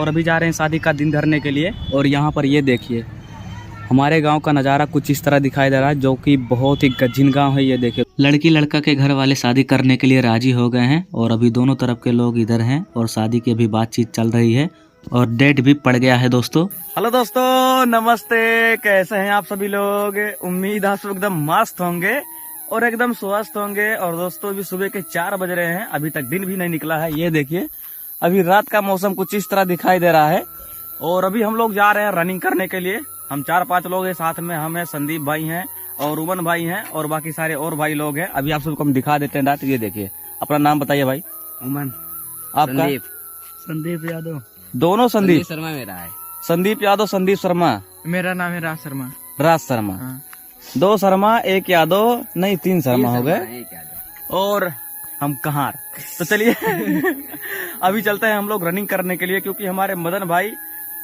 और अभी जा रहे हैं शादी का दिन धरने के लिए। और यहाँ पर ये देखिए हमारे गांव का नज़ारा कुछ इस तरह दिखाई दे रहा है, जो कि बहुत ही गजीन गांव है। ये देखिए लड़की लड़का के घर वाले शादी करने के लिए राजी हो गए हैं और अभी दोनों तरफ के लोग इधर हैं और शादी की अभी बातचीत चल रही है और डेट भी पड़ गया है दोस्तों। हेलो दोस्तों, नमस्ते। कैसे हैं आप सभी लोग? उम्मीद आप सब एकदम मस्त होंगे और एकदम स्वस्थ होंगे। और दोस्तों अभी सुबह के 4 बज रहे हैं, अभी तक दिन भी नहीं निकला है। ये देखिए अभी रात का मौसम कुछ इस तरह दिखाई दे रहा है। और अभी हम लोग जा रहे हैं रनिंग करने के लिए। हम 4-5 लोग हैं, साथ में हम हैं, संदीप भाई हैं और उमन भाई हैं और बाकी सारे और भाई लोग हैं। अभी आप सबको हम दिखा देते हैं डाट। ये देखिए, अपना नाम बताइए भाई। उमन। आपका? संदीप यादव। दोनों संदीप शर्मा मेरा है। संदीप यादव, संदीप शर्मा। मेरा नाम है राज शर्मा। राज शर्मा। 2 शर्मा, 1 यादव, नहीं 3 शर्मा हो गए। और हम कहार। तो चलिए अभी चलते हैं हम लोग रनिंग करने के लिए, क्योंकि हमारे मदन भाई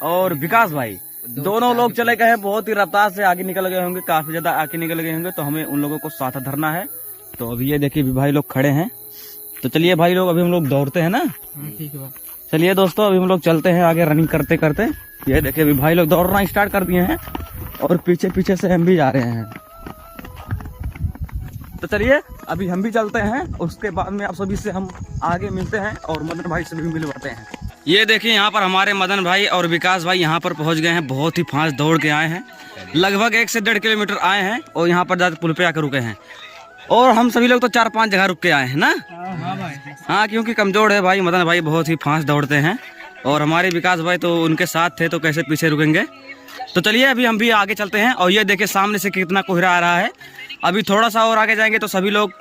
और विकास भाई दोनों लोग चले गए हैं, बहुत ही रफ्तार से आगे निकल गए होंगे, काफी ज्यादा आगे निकल गए होंगे। तो हमें उन लोगों को साथ धरना है। तो अभी ये देखिए भाई लोग खड़े हैं। तो चलिए भाई लोग अभी हम लोग दौड़ते हैं ना। ठीक है। चलिए दोस्तों अभी हम लोग चलते हैं आगे रनिंग करते करते। ये देखिए अभी भाई लोग दौड़ना स्टार्ट कर दिए हैं और पीछे पीछे से हम भी जा रहे हैं। तो चलिए अभी हम भी चलते हैं, उसके बाद में आप सभी से हम आगे मिलते हैं और मदन भाई से भी मिलवाते हैं। ये देखिए यहाँ पर हमारे मदन भाई और विकास भाई यहाँ पर पहुँच गए हैं। बहुत ही फास्ट दौड़ के आए हैं, लगभग 1 से 1.5 किलोमीटर आए हैं और यहाँ पर जाकर पुल पे आकर रुके हैं। और हम सभी लोग तो 4-5 जगह रुक के आए हैं ना। हाँ, क्योंकि कमजोर है भाई मदन भाई, बहुत ही फास्ट दौड़ते हैं। और हमारे विकास भाई तो उनके साथ थे, तो कैसे पीछे रुकेंगे। तो चलिए अभी हम भी आगे चलते हैं। और ये देखिए सामने से कितना कोहरा आ रहा है। अभी थोड़ा सा और आगे जाएंगे तो सभी लोग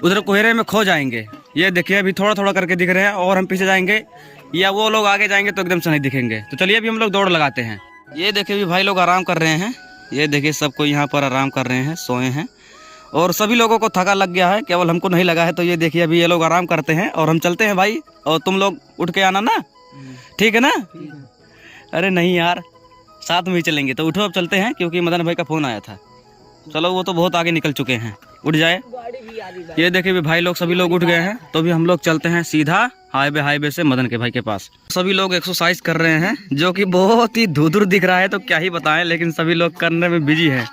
उधर कोहरे में खो जाएंगे। ये देखिए अभी थोड़ा थोड़ा करके दिख रहे हैं और हम पीछे जाएंगे या वो लोग आगे जाएंगे तो एकदम से नहीं दिखेंगे। तो चलिए अभी हम लोग दौड़ लगाते हैं। ये देखिए अभी भाई लोग आराम कर रहे हैं। ये देखिए सबको यहाँ पर आराम कर रहे हैं, सोए हैं। और सभी लोगों को थका लग गया है, केवल हमको नहीं लगा है। तो ये देखिए अभी ये लोग आराम करते हैं और हम चलते हैं भाई। और तुम लोग उठ के आना ना, ठीक है ना? अरे नहीं यार, साथ में ही चलेंगे। तो उठो अब चलते हैं, क्योंकि मदन भाई का फोन आया था। चलो वो तो बहुत आगे निकल चुके हैं, उठ जाए। ये देखिए भी भाई लोग सभी लोग उठ गए हैं। तो भी हम लोग चलते हैं सीधा हाईवे से मदन के भाई के पास। सभी लोग एक्सरसाइज कर रहे हैं, जो कि बहुत ही दूर दिख रहा है, तो क्या ही बताएं, लेकिन सभी लोग करने में बिजी है।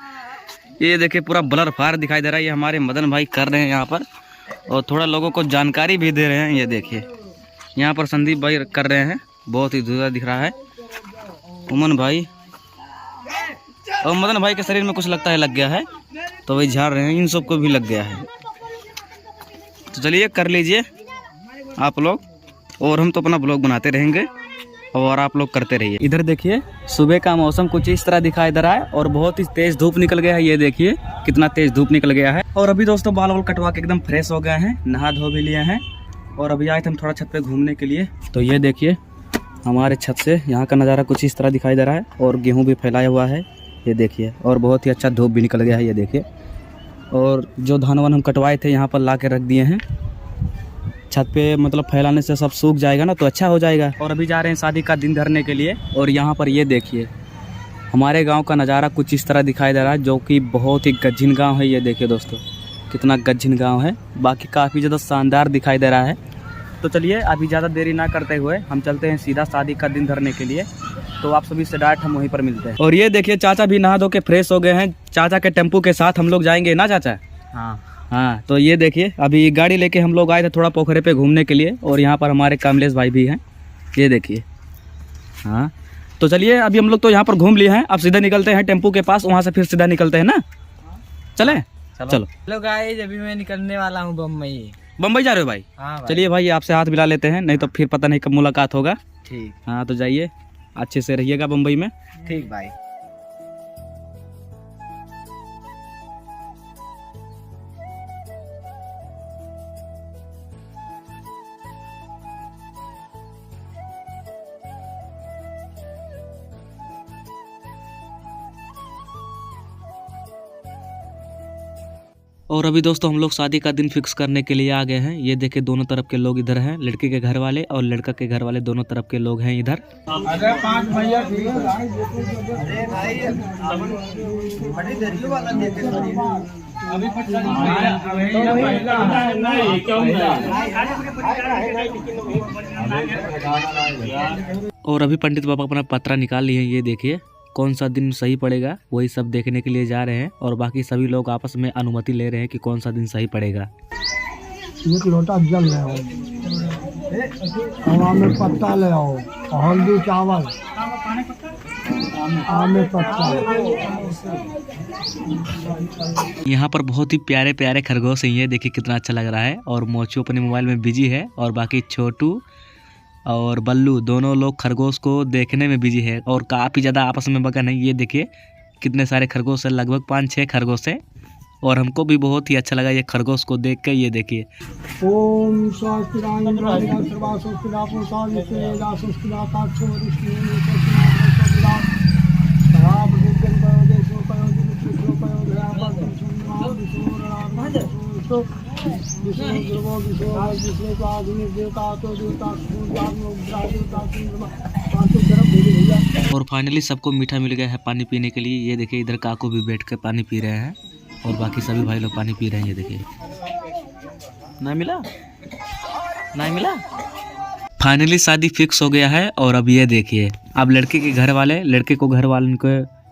ये देखिए पूरा ब्लर फायर दिखाई दे रहा है। ये हमारे मदन भाई कर रहे हैं यहाँ पर और थोड़ा लोगों को जानकारी भी दे रहे हैं। ये देखिए यहाँ पर संदीप भाई कर रहे हैं, बहुत ही दूर दिख रहा है। उमन भाई और मदन भाई के शरीर में कुछ लगता है लग गया है, तो वही झाड़ रहे हैं। इन सबको भी लग गया है। तो चलिए कर लीजिए आप लोग, और हम तो अपना ब्लॉग बनाते रहेंगे और आप लोग करते रहिए। इधर देखिए सुबह का मौसम कुछ इस तरह दिखाई दे रहा है और बहुत ही तेज धूप निकल गया है। ये देखिए कितना तेज धूप निकल गया है। और अभी दोस्तों बाल वाल कटवा के एकदम फ्रेश हो गए हैं, नहा धो भी लिए हैं और अभी आए थे हम थोड़ा छत पे घूमने के लिए। तो ये देखिए हमारे छत से यहाँ का नज़ारा कुछ इस तरह दिखाई दे रहा है और गेहूँ भी फैलाया हुआ है। ये देखिए, और बहुत ही अच्छा धूप भी निकल गया है। ये देखिए, और जो धान वान हम कटवाए थे यहाँ पर ला के रख दिए हैं छत पे, मतलब फैलाने से सब सूख जाएगा ना, तो अच्छा हो जाएगा। और अभी जा रहे हैं शादी का दिन धरने के लिए। और यहाँ पर ये देखिए हमारे गांव का नज़ारा कुछ इस तरह दिखाई दे रहा है, जो कि बहुत ही गजीन गांव है। ये देखिए दोस्तों कितना गजीन गांव है, बाकी काफ़ी ज़्यादा शानदार दिखाई दे रहा है। तो चलिए अभी ज़्यादा देरी ना करते हुए हम चलते हैं सीधा शादी का दिन धरने के लिए। तो आप सभी से डायरेक्ट हम वहीं पर मिलते हैं। और ये देखिए चाचा भी नहा धो के फ्रेश हो गए हैं। चाचा के टेम्पू के साथ हम लोग जाएंगे ना चाचा? हाँ। तो ये देखिए अभी गाड़ी लेके हम लोग आए थे थोड़ा पोखरे पे घूमने के लिए, और यहाँ पर हमारे कमलेश भाई भी हैं। ये देखिए, हाँ। तो चलिए अभी हम लोग तो यहाँ पर घूम लिए हैं, अब सीधा निकलते हैं टेम्पू के पास, वहाँ से फिर सीधा निकलते हैं ना। चले चलो। हेलो गाइस, अभी मैं निकलने वाला हूँ बम्बई। बम्बई जा रहे हो भाई? हाँ भाई। चलिए भाई आपसे हाथ मिला लेते हैं, नहीं तो फिर पता नहीं कब मुलाकात होगा। ठीक। हाँ तो जाइए, अच्छे से रहिएगा बम्बई में। ठीक भाई। और अभी दोस्तों हम लोग शादी का दिन फिक्स करने के लिए आ गए हैं। ये देखिए दोनों तरफ के लोग इधर हैं, लड़के के घर वाले और लड़का के घर वाले, दोनों तरफ के लोग हैं इधर। अरे 5 भैया ठीक है। और अभी पंडित बाबा अपना पत्रा निकाल लिए हैं। ये देखिए कौन सा दिन सही पड़ेगा वही सब देखने के लिए जा रहे हैं और बाकी सभी लोग आपस में अनुमति ले रहे हैं कि कौन सा दिन सही पड़ेगा। एक लोटा जल ले आओ, हवा में पत्ता ले आओ, हल्दी चावल, आम में पत्ता। यहाँ पर बहुत ही प्यारे प्यारे खरगोश हैं। ये देखिए कितना अच्छा लग रहा है। और मोचू अपने मोबाइल में बिजी है और बाकी छोटू और बल्लू दोनों लोग खरगोश को देखने में बिजी है और काफ़ी ज़्यादा आपस में मगन है। ये देखिए कितने सारे खरगोश है, लगभग 5-6 खरगोश है और हमको भी बहुत ही अच्छा लगा ये खरगोश को देख के। ये देखिए ओम और फाइनली सबको मीठा मिल गया है पानी पीने के लिए। ये देखिए इधर काकू भी बैठ कर पानी पी रहे हैं और बाकी सभी भाई लोग पानी पी रहे हैं। ये देखिए नहीं मिला, नहीं मिला। फाइनली शादी फिक्स हो गया है और अब ये देखिए अब लड़के के घर वाले लड़के को घर वाले को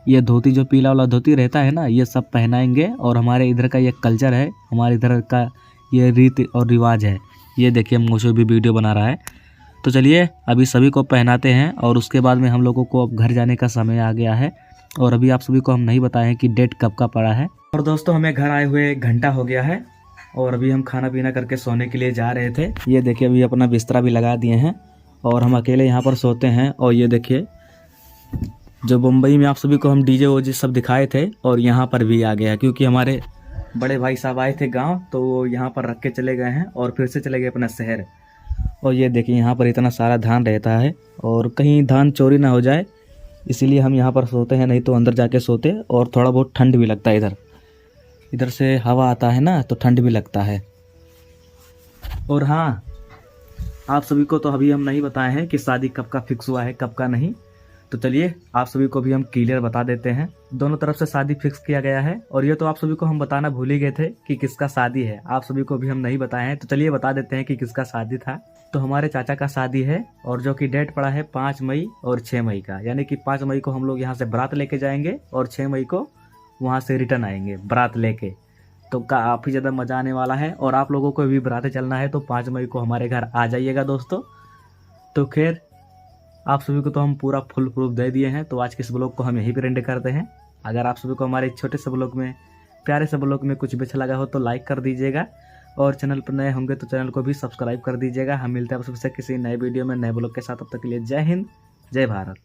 ये धोती जो पीला वाला धोती रहता है ना ये सब पहनाएंगे और हमारे इधर का ये कल्चर है, हमारे इधर का ये रीति और रिवाज है। ये देखिए मोशो भी वीडियो बना रहा है। तो चलिए अभी सभी को पहनाते हैं और उसके बाद में हम लोगों को अब घर जाने का समय आ गया है और अभी आप सभी को हम नहीं बताए हैं कि डेट कब का पड़ा है। और दोस्तों हमें घर आए हुए 1 घंटा हो गया है और अभी हम खाना पीना करके सोने के लिए जा रहे थे। ये देखिए अभी अपना बिस्तरा भी लगा दिए हैं और हम अकेले यहाँ पर सोते हैं। और ये देखिए जो मुंबई में आप सभी को हम डीजे वोजे सब दिखाए थे और यहाँ पर भी आ गया क्योंकि हमारे बड़े भाई साहब आए थे गांव तो वो यहाँ पर रख के चले गए हैं और फिर से चले गए अपना शहर। और ये देखिए यहाँ पर इतना सारा धान रहता है और कहीं धान चोरी ना हो जाए इसीलिए हम यहाँ पर सोते हैं, नहीं तो अंदर जाके सोते। और थोड़ा बहुत ठंड भी लगता है, इधर से हवा आता है ना तो ठंड भी लगता है। और हाँ आप सभी को तो अभी हम नहीं बताए हैं कि शादी कब का फिक्स हुआ है कब का नहीं। तो चलिए आप सभी को भी हम क्लियर बता देते हैं। दोनों तरफ से शादी फिक्स किया गया है और ये तो आप सभी को हम बताना भूल ही गए थे कि किसका शादी है। आप सभी को भी हम नहीं बताए हैं तो चलिए बता देते हैं कि किसका शादी था। तो हमारे चाचा का शादी है और जो कि डेट पड़ा है 5 मई और 6 मई का, यानी कि 5 मई को हम लोग यहाँ से बारात लेके जाएंगे और 6 मई को वहाँ से रिटर्न आएंगे बारात लेके। तो काफ़ी ज़्यादा मज़ा आने वाला है और आप लोगों को भी बारात चलना है तो 5 मई को हमारे घर आ जाइएगा दोस्तों। तो खैर आप सभी को तो हम पूरा फुल प्रूफ दे दिए हैं। तो आज के इस ब्लॉग को हम यहीं पर एंड करते हैं। अगर आप सभी को हमारे छोटे से ब्लॉग में प्यारे से ब्लॉग में कुछ भी अच्छा लगा हो तो लाइक कर दीजिएगा और चैनल पर नए होंगे तो चैनल को भी सब्सक्राइब कर दीजिएगा। हम मिलते हैं आप सबसे किसी नए वीडियो में नए ब्लॉग के साथ। तब तक के लिए जय हिंद, जय भारत।